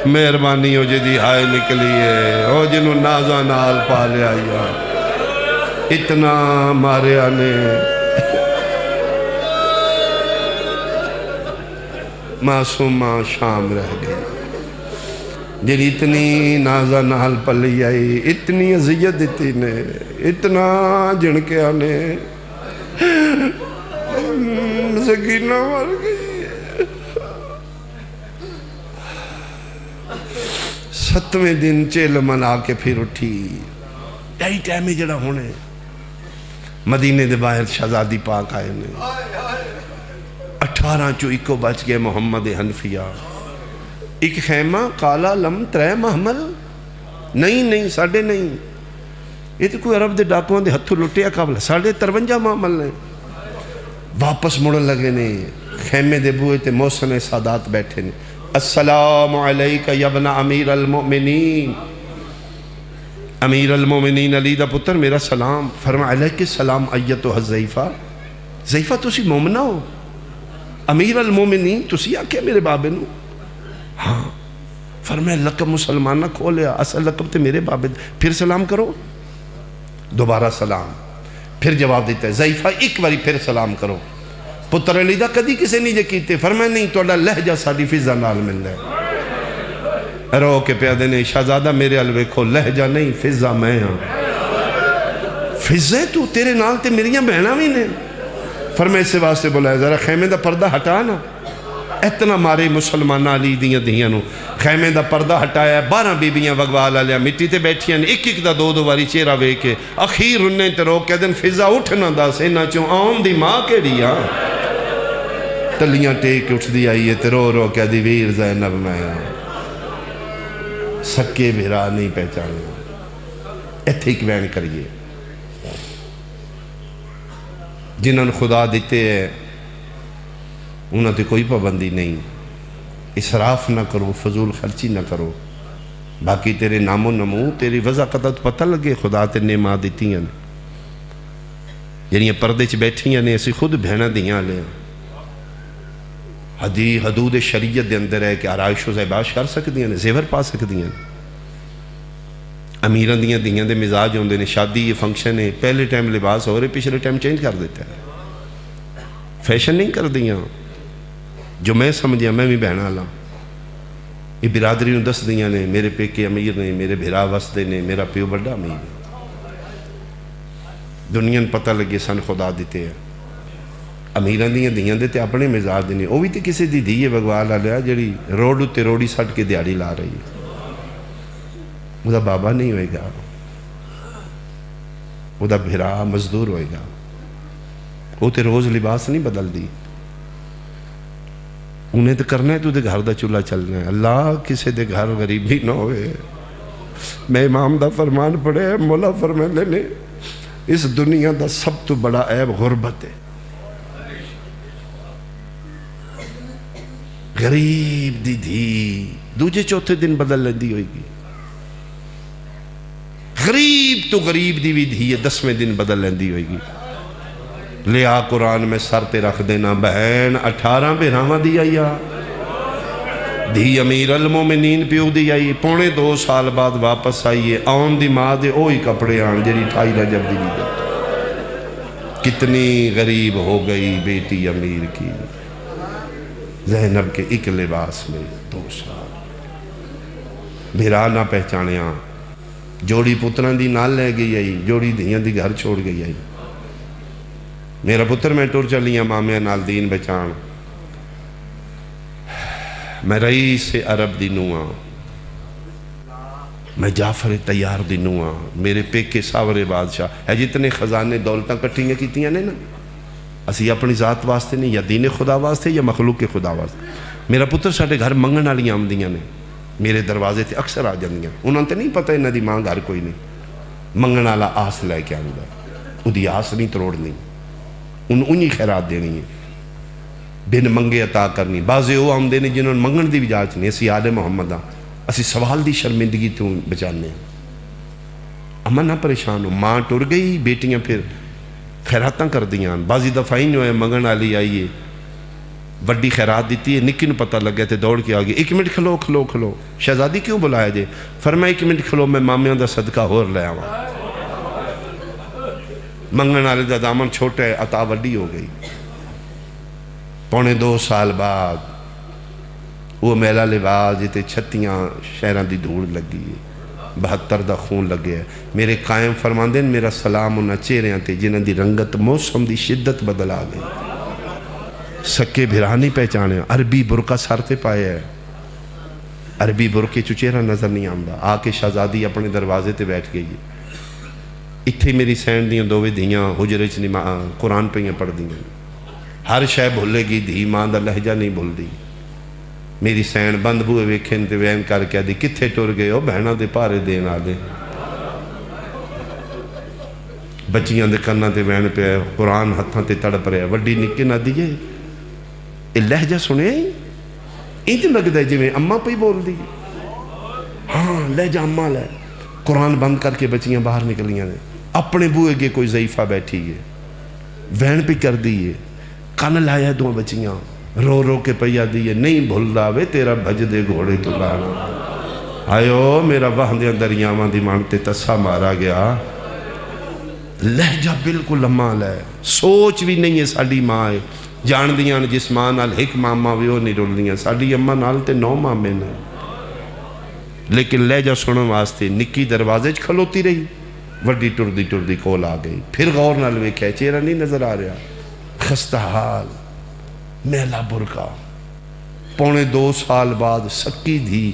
مہربانی ہو جی ہائے نکلی ہے او جنہوں نازا نال پا لیا یا اتنا ماریا نے معصومہ شام رہ گئی جی اتنی نازا نال پلی آئی اتنی عزیت دیتی نے اتنا جھنکیا نے سکینہ مر گئی 7ویں دن چیل منا کے پھر اٹھی یہی ٹائم ہی جڑا ہونے مدینے دے باہر شہزادی پاک آئے نے 18 چو ایکو بچ گئے محمد حنفیہ ایک خیمہ کالا لم 3 محمل نہیں ساڑھے نہیں یہ تو کوئی عرب دے ڈاکوان دے ہتھو لٹیا قابل 53 محمل نے واپس مڑن لگے نے خیمے دے بوئے تے محسن سادات بیٹھے نے السلام علیکہ یا ابن امیر المؤمنین امیر المومنین علی دا پتر میرا سلام فرما علیہ السلام ایتو حضیفہ زیفہ تسی مومنہ ہو امیر المومنین تسی آکے میرے بابے نو ہاں فرمائے لقب مسلمان نہ کھولیا اصل لقب تے میرے بابے پھر سلام کرو دوبارہ سلام پھر جواب دیتا ہے زیفہ ایک باری پھر سلام کرو پتر علی دا کدی کسے نہیں جے کیتے فرمائے نہیں توڑا لہجہ ساڑی فضا نال مل رہے رو کے پیادے نے شہزادہ میرے الوے کھو لہجہ نہیں فضا میں ہاں فضا تو تیرے نال تے میریاں بہنہ بھی نے فرمائے سے واسطے بولا ذرا خیمے دا پردہ ہٹانا اتنا مارے مسلمان علی دیاں دیاں نو خیمے دا پردہ ہٹایا 12 بیبیاں وگوالا لیا مٹی تے بیٹھیاں ایک ایک دا 2 باری چہرہ وے کے اخیر انہیں تے رو کے دن فضا اٹھنا دا سینا چوں آن دی ماں کے دیا تلیاں ٹیک اٹھ دی آئیے تے رو کے دی ویر زینب میں سکے بھرا نہیں پہچانا ایتھیک وین کریے جنہوں نے خدا دیتے ہیں انہوں نے کوئی پابندی نہیں اسراف نہ کرو فضول خرچی نہ کرو باقی تیرے نام و نمو تیری وضاقت پتہ لگے خدا تے نعمت دیتی ہیں یعنی پردے چ بیٹھی ہیں اسی خود بہنہ دیاں لے حدود شریعت دے اندر ہے کہ آرائش و زیباش کر سکتی ہیں زیور پا سکتی ہیں امیران دیاں دے مزاج ہوندے نے شادی یہ فنکشن ہے پہلے ٹائم لباس ہو رہے پچھلے ٹائم چینج کر دیتا ہے فیشن نہیں کر دیاں جو میں سمجھیا میں بھی بہنا لاں یہ برادری نو دس دیاں نے میرے پیکے امیر نے میرے بھرا وستے نے میرا پیو بڑا امیر دنیا نے پتہ لگے سن خدا دیتے ہیں امیران دیاں دے تے اپنے مزاج دینے وہ بھی تے کسی دی دیئے بگوالا لیا جڑی روڈ تے روڈی سٹ کے دیاری لا رہی ہے وہ دا بابا نہیں ہوئے گا وہ دا بھرا مزدور ہوئے گا وہ تے روز لباس نہیں بدل دی انہیں تو کرنا ہے تو دے گھر دا چولہا چلنا ہے اللہ کسے دے گھر غریبی نہ ہوئے میں امام دا فرمان پڑھے مولا فرمان لینے اس دنیا دا سب تو بڑا عیب غربت ہے غریب دی دھی دوجے چوتھے دن بدل لیندی ہوئی گی غریب تو غریب دی بھی دھی 10ویں دن بدل لیندی ہوئی گی لیا قرآن میں سر تے رکھ دینا بہن 18 بہراواں دی آئی دھی امیر المومنین پیو دی آئی 2.5 سال بعد واپس آئیے آن دی ماں دے اوہی کپڑے آن جری 28 رجب دی بھی کتنی غریب ہو گئی بیٹی امیر کی زینب کے ایک لباس میں 2 سال بھرا نہ پہچانے آن جوڑی پتران دی نال لے گئی آئی جوڑی دھیاں دی گھر چھوڑ گئی آئی میرا پتر میں ٹور چلیاں مامیاں نال دین بچان میں رئیس عرب دی نوآں میں جعفر تیار دی نوآں میرے پیکے ساورے بادشاہ ہے جتنے خزانے دولتاں کٹھیاں کیتیاں نے نا اسی اپنی ذات واسطے نہیں یا دین خدا واسطے یا مخلوق کے خدا واسطے میرا پتر ساڑھے گھر منگن والی آمدیاں نے میرے دروازے تے اکثر آ جاندیاں انہوں تے نہیں پتہ انہاں دی ماں گھر کوئی نہیں منگن والا آس لے کے آندا اودی آس نہیں توڑنی انہی خیرات دینی ہے بن منگے عطا کرنی بعضے وہ آمدے نے جنہوں نے منگن دی بھی جاچ نہیں اسی آل محمد اسی سوال دی شرمندگی تو بچانے امن نہ پریشان ہو ماں ٹر گئی بیٹیاں پھر خیراتاں کر دیاں بعضی دفعہ ہی ہوئے منگن والی آئیے وڈی خیرات دیتی ہے نکی نو پتہ لگ گیا تے دوڑ کے آگے 1 منٹ کھلو شہزادی کیوں بلایا جے؟ فرمایا 1 منٹ کھلو میں مامیاں دا صدقہ ہور لے آواں۔ منگن والے دا دامن چھوٹا ہے، عطا وڈی ہو گئی۔ 2.25 سال بعد وہ میلہ لباس جتے 36 شہراں دی دھوڑ لگی ہے، 72 دا خون لگے ہے۔ میرے قائم فرماندے میرا سلام انہاں چہریاں تے جنہاں دی رنگت موسم دی شدت بدل آ گئی۔ سکے بھرا نہیں پہچانے، عربی برقع سر تے پائے ہے، عربی برقے چو چہرہ نظر نہیں آمدا۔ آ کے شہزادی اپنے دروازے تے بیٹھ گئی۔ اتھے میری سین دیاں دوویں دھیاں حجرے چ قرآن پہ پڑھ دیاں، ہر شے بھولے گی، دھی ماں دا لہجہ نہیں بھول دی۔ میری سین بند بوئے ویکھن تے وین کر کے دی کتھے ٹر گئے ہو بہناں دے پارے دین آدے۔ بچیاں دے کرنا تے وین پہ قرآن ہتھاں تے تڑپ رہے، وڈی نکی نہ دیئے یہ لہجہ سنے انج لگتا ہے جویں اماں پہ ہی بول دی۔ ہاں لہجہ اماں لے۔ قرآن بند کر کے بچیاں باہر نکلیاں نے، اپنے بوئے گے کوئی ضعیفہ بیٹھی ہے، وین پہ کر دیئے، کان لایا دو بچیاں رو رو کے پیا دیئے، نہیں بھول داوے تیرا بھج دے گھوڑے تو لانا۔ آئیو میرا وہندیاں دریاواں دی مانتے تسا مارا گیا۔ لہجہ بالکل اماں لے، سوچ بھی نہیں ہے ساڑی ماں ہے، جان دیاں جس ماں نال ایک ماما بھی وہ نہیں رول دیاں، ساڑی اماں نال تے 9 مامے نے، لیکن لہجہ سنن واسطے نکی دروازے کھلوتی رہی، وڈی ٹردی کول آ گئی۔ پھر غور نال ویکھیا چہرہ نہیں نظر آ رہا، خستہ حال، میلا برقع۔ 2.25 سال بعد سکی دھی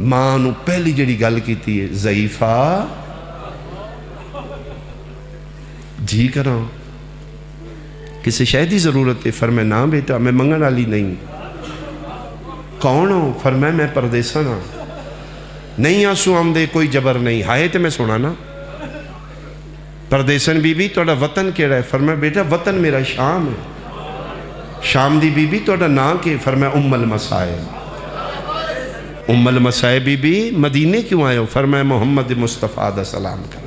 ماں نو پہلی جڑی گل کیتی ہے، ضعیفہ جی کراں کسی شے دی ضرورت ہے؟ فرمایا نا بیٹا میں منگن والی نہیں۔ کون ہو؟ فرمایا میں پردیسن ہاں۔ نہیں آنسو آمدے کوئی جبر نہیں، ہائے تے میں سنا نا۔ پردیسن بی بی توڑا وطن کیڑا ہے؟ فرمایا بیٹا وطن میرا شام ہے۔ شام دی بی بی توڑا نا کے؟ فرمایا ام المصائب۔ ام المصائب بی بی مدینے کیوں آئے ہو؟ فرمایا محمد مصطفیٰ دا سلام کر۔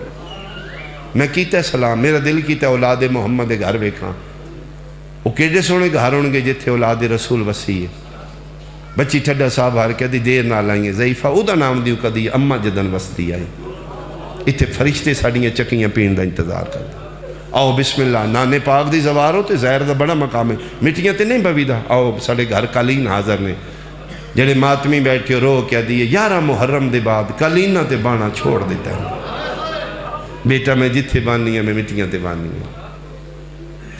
میں کیتا ہے سلام، میرا دل کیتا ہے اولاد محمد گھر ویکھاں، وہ کیڑے سونے گھر ہون گے جتھے اولاد رسول وسیع ہے۔ بچی ٹھڈا صاحب ہار کے دی دیر نال آئیں گے، ضعیفہ او دا نام دیو کدی اماں جدن وستی آئی۔ اتھے فرشتے ساڑیاں چکیاں پین دا انتظار کر دیں۔ آؤ بسم اللہ، نانے پاک دی زوارو تے زہر دا بڑا مقام ہے، مٹیاں تے نہیں بویدہ۔ آؤ ساڑے گھر قالین حاضر نے، جڑے ماتمی بیٹھے رو کیا دیئے 11 محرم دے بعد قالینہ تے بانا چھوڑ دیتا ہے۔ بیٹا میں جتھے بانی ہے میں مٹیاں تے بانی ہے۔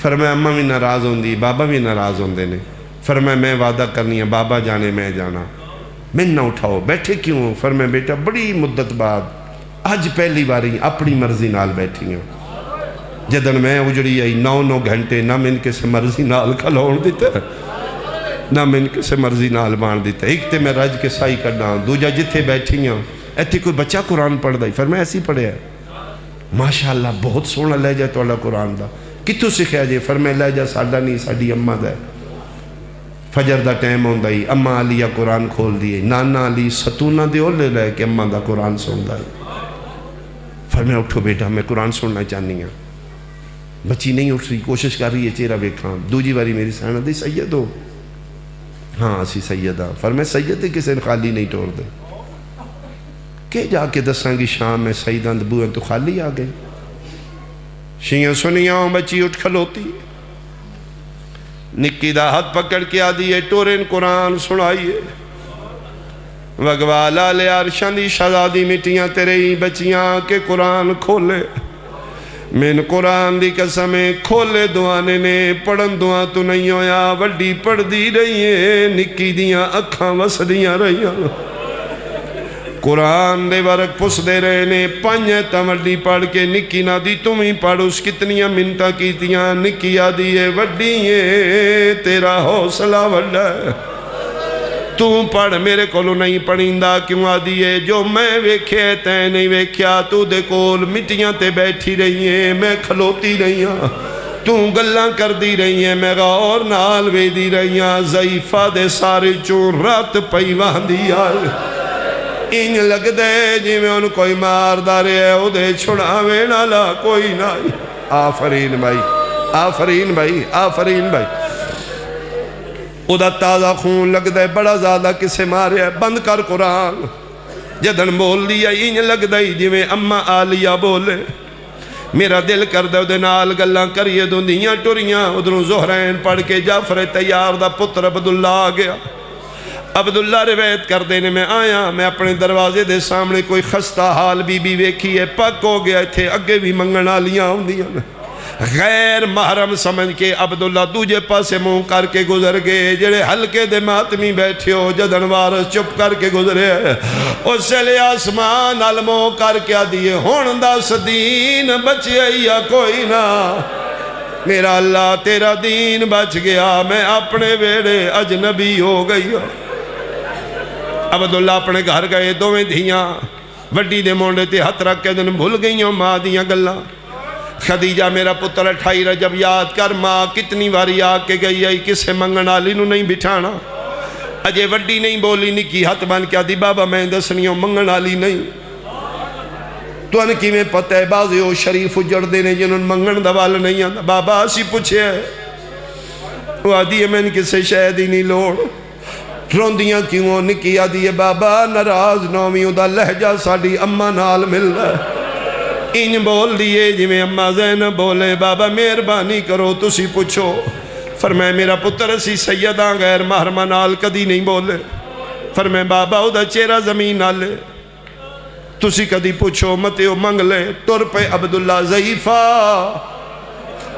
فرمایا اماں بھی ناراض ہوندی، بابا بھی ناراض ہوندے نے۔ فرمایا میں وعدہ کرنی ہے، بابا جانے میں جانا، میں نہ اٹھاؤ، بیٹھے کیوں ہو؟ فرمایا بیٹا بڑی مدت بعد آج پہلی باری اپنی مرضی نال بیٹھی ہوں۔ جدن میں اجڑی آئی 9 گھنٹے نہ من کسے مرضی نال کھلون دیتا ہے، نہ من کسے مرضی نال بان دیتا ہے۔ ایک تے میں رج کے سائی کرنا، دوجہ جتھے بیٹھی ہوں ایتھے کوئی بچہ قرآن پڑھ دائی۔ فرمایا ایسی پڑھے ہے، ماشاءاللہ بہت سونا لہجہ توڑا قرآن دا، کتوں سکھیا جے؟ فرمایا لہجہ ساڑا نہیں ساڑی اماں دا ہے۔ فجر دا ٹائم ہوندا ہی اماں علیہ قرآن کھول دیئے، نانا علی ستونہ دے اولے لے کے اماں دا قرآن سندا ہے۔ فرمایا اٹھو بیٹا میں قرآن سننا چاہنی ہوں۔ بچی نہیں اٹھ رہی، کوشش کر رہی ہے چہرہ ویکھاں۔ دوجی باری میری سینہ دی سید ہو؟ ہاں اسی سیدہ۔ فرمایا سید کسے خالی نہیں ٹور دے، کہ جا کے دساں گی شام میں سیدان دبوئیں تو خالی آ گئے۔ شیئں سنیاں بچی اٹھ کھلوتی، نکی دا ہاتھ پکڑ کے آدھی ٹورن قرآن سنائیے۔ وگوالا لے عرشان دی شہزادی مٹیاں تیرے بچیاں کے قرآن کھولے، من قرآن دی قسمیں کھولے دعانے نے، پڑھن دعا تو نہیں ہویا، وڈی پڑھ دی رہی ہیں، نکی دیاں اکھاں وس دیاں رہیاں، قرآن دے ورق پس دے رہے نے، پانچیں تمڑی پڑھ کے نکی نہ دی تمہیں پڑھ اس کتنیاں منتہ کیتیاں، نکی آدھی ہے وڈی ہے تیرا حوصلہ وڈا ہے، تو پڑھ میرے کولو نہیں پڑھیندہ کیوں آدھی ہے، جو میں ویکھے تے نہیں ویکھیا، تو دے کول مٹیاں تے بیٹھی رہی ہیں، میں کھلوتی رہی ہاں، تو گلاں کر دی رہی ہیں، میں غور نال وے دی رہی ہاں، ضعیفہ دے سارے چون رات پئی واندی آئے، انج لگ دے جی میں ان کوئی مار دارے ہے او دے چھڑاوے نالا کوئی نائی۔ آفرین بھائی، آفرین بھائی، آفرین بھائی۔ او دا تازہ خون لگ دے بڑا زیادہ کسے مارے ہے بند کر قرآن جدن بول دیا انج لگ دائی جویں اماں آلیہ بولے میرا دل کر دے دے نال گلاں کریے دوں دیاں ٹوریاں ادھروں زہرین پڑھ کے جعفر تیار دا پتر عبداللہ آ گیا عبداللہ روایت کر دینے میں آیا میں اپنے دروازے دے سامنے کوئی خستہ حال بی بی ویکھی ہے پک ہو گیا تھے اگے بھی منگنا لیاں ہوں دیاں غیر محرم سمجھ کے عبداللہ دوجے پاسے منہ کر کے گزر گئے جڑے ہلکے دے ماتمی بیٹھے ہو جدن وارث چپ کر کے گزرے اس سے لے آسمان علموں کر کے دیئے ہون دس دین بچے یا کوئی نہ میرا اللہ تیرا دین بچ گیا میں اپنے ویڑے اجنبی ہو گئی عبداللہ اپنے گھر گئے دوویں دھیاں وڈی دے مونڈے تے ہتھ رکھ کے دن بھول گئی ہوں ماں دیاں گلاں خدیجہ میرا پتر 28 رجب یاد کر ماں کتنی واری آ کے گئی ہے کسے منگنا لینو نہیں بٹھانا اجے وڈی نہیں بولی نکی ہاتھ بن کیا دی بابا میں دسنیوں منگنا لی نہیں تو انکی میں پتہ ہے بازی ہو شریف اجڑ دینے جنہوں منگن دوال نہیں آنا بابا اسی پوچھے ہے وہ آدھی ہے میں ان کسے شاید ہی نہیں لوڑ روندیاں کیوں نکی آدھی ہے بابا نراز نومیوں دا لہجہ ساڑی اممہ نال مل رہا ہے ان بول دیئے جی میں اممہ زینب بولے بابا مہربانی کرو تسی پوچھو فرمائے میرا پتر اسی سیدہ غیر محرمہ نال کدی نہیں بولے فرمائے بابا او دا چہرہ زمین نالے تسی کدی پوچھو متیو منگ لے ٹر پہ عبداللہ ضعیفہ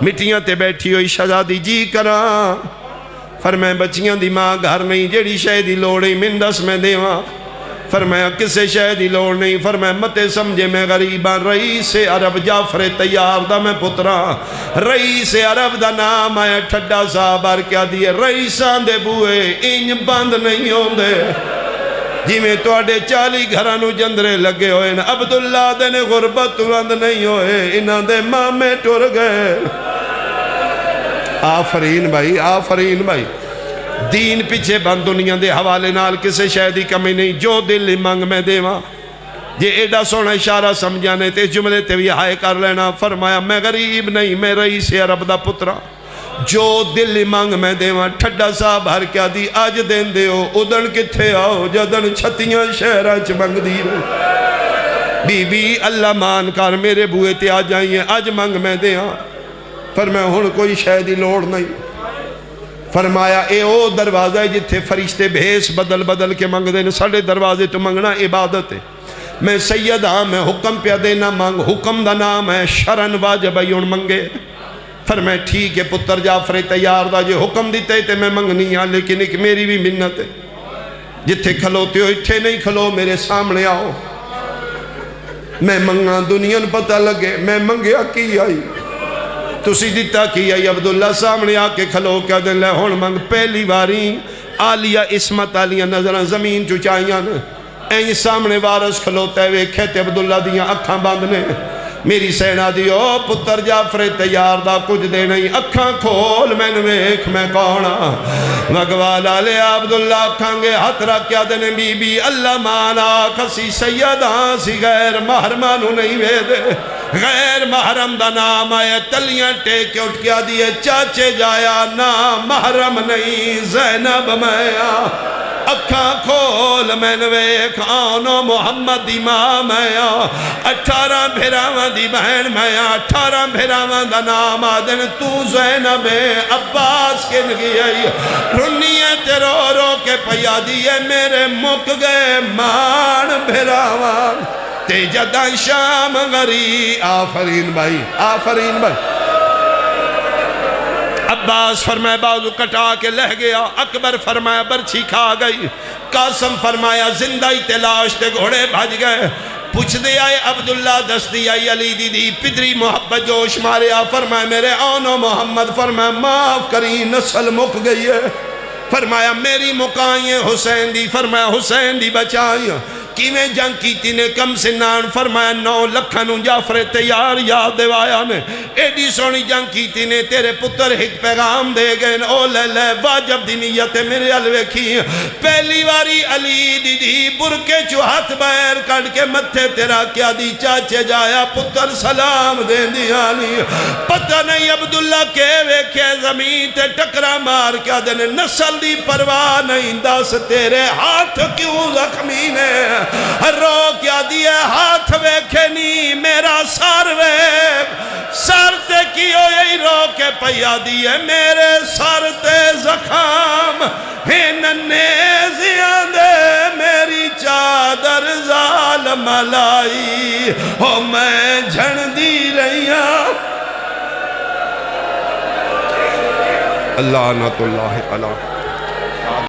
مٹیاں تے بیٹھی ہوئی شہزادی جی کران فرمائے بچیاں دی ماں گھر نہیں جیڑی شہدی لوڑی من دس میں دیواں فرمایا کسے شہدی لوڑ نہیں فرمایا متے سمجھے میں غریباں رئیس عرب جعفر تیار دا میں پتراں رئیس عرب دا نام آیا ٹھڈا صاحبار کیا دیئے رئیسان دے بوئے انج بند نہیں ہوں دے جی میں تو اڈے 40 گھرانو جندرے لگے ہوئے نا عبداللہ دے نے غربت بند نہیں ہوئے انہاں دے ماں میں ٹر گئے آفرین بھائی دین پیچھے بند دنیا دے حوالے نال کسے شہدی کمی نہیں جو دل منگ میں دیواں جے ایڈا سونا اشارہ سمجھانے تے جملے تے بھی ہائے کر لینا فرمایا میں غریب نہیں میں رئیس عرب دا پترا جو دل منگ میں دیواں ٹھڈا صاحب ہر کیا دی آج دین دے ہو ادن کتھے آؤ جدن چھتیاں شہرہ چ منگ دی رہے بی بی اللہ مان کر میرے بوئے تے آ جائیں آج منگ میں دیاں فرمایا ہن کوئی شہدی لوڑ نہیں فرمایا اے او دروازہ ہے جتھے فرشتے بھیس بدل کے منگ دینے ساڑھے دروازے تو منگنا عبادت ہے میں سید ہاں میں حکم پہ دینا مانگ حکم دا نام ہے شرن واجب ایون منگے فرمایا ٹھیک ہے پتر جعفر تیار دا جو حکم دیتے تے میں منگنی ہاں لیکن ایک میری بھی منت ہے جتھے کھلوتے ہو اتھے نہیں کھلو میرے سامنے آؤ میں منگا دنیا پتہ لگے میں منگیا کی آئی تسی دیتا کی آئی عبداللہ سامنے آکے کھلو کیا دن لے ہون منگ پہلی واری آلیہ اسمت آلیہ نظران زمین چچائیاں این سامنے وارث کھلوتا ہے کہتے عبداللہ دیاں اکھاں باندھنے میری سینہ دیو پتر جعفر تیار دا کچھ دے نہیں اکھاں کھول میں نویک میں کونا مگوالا لے عبداللہ اکھاں گے ہتھ رکھ کیا دینے بی بی اللہ مانا کسی سیداں سی غیر محرمانو نہیں ویدے غیر محرم دا نام آئے تلیاں ٹیک کے اٹھ کیا دیئے چاچے جایا نام محرم نہیں زینب میاں اکھاں کھول میں نویک آنو محمد امام میاں 18 بھیراوان دی بہن میاں 18 بھیراوان دا نام آدن تو زینب عباس کے نگی آئی رنیت رو رو کے پیا دیئے میرے مک گئے مان بھیراوان تے جدہ شام غری آفرین بھائی عباس فرمایا بازو کٹا کے لہ گیا اکبر فرمایا برچھی کھا گئی قاسم فرمایا زندہی تلاش تے گھوڑے بھج گئے پوچھ دے آئے عبداللہ دستی آئی علی دی پدری محبت جوش مارے فرمایا میرے آنو محمد فرمایا معاف کری نسل مک گئی ہے فرمایا میری مکائیں حسین دی فرمایا حسین دی بچائیں کیویں جنگ کیتی نے کم سنان فرمایا 9 لکھاں جعفر تیار یاد دیوایا نے ایڈی سونی جنگ کیتی نے تیرے پتر ایک پیغام دے گئے او لے لے واجب دی نیت میرے الوے کی پہلی واری علی دی برکے چو ہاتھ بیر کڑ کے متھے تیرا کیا دی چاچے جایا پتر سلام دے دیا نہیں پتہ نہیں عبداللہ کے ویکھے زمین تے ٹکرا مار کیا دینے نسل دی پرواہ نہیں دس تیرے ہاتھ کیوں زخمی نے رو کیا دیے ہاتھ ویکھے نہیں میرا سر ویکھ سر تے کیوں یہی رو کے پیا دیے میرے سر تے زخام ننے زیادے میری چادر ظالم لائی ہو میں جھن دی رہیا اللہ نعت اللہ علیہ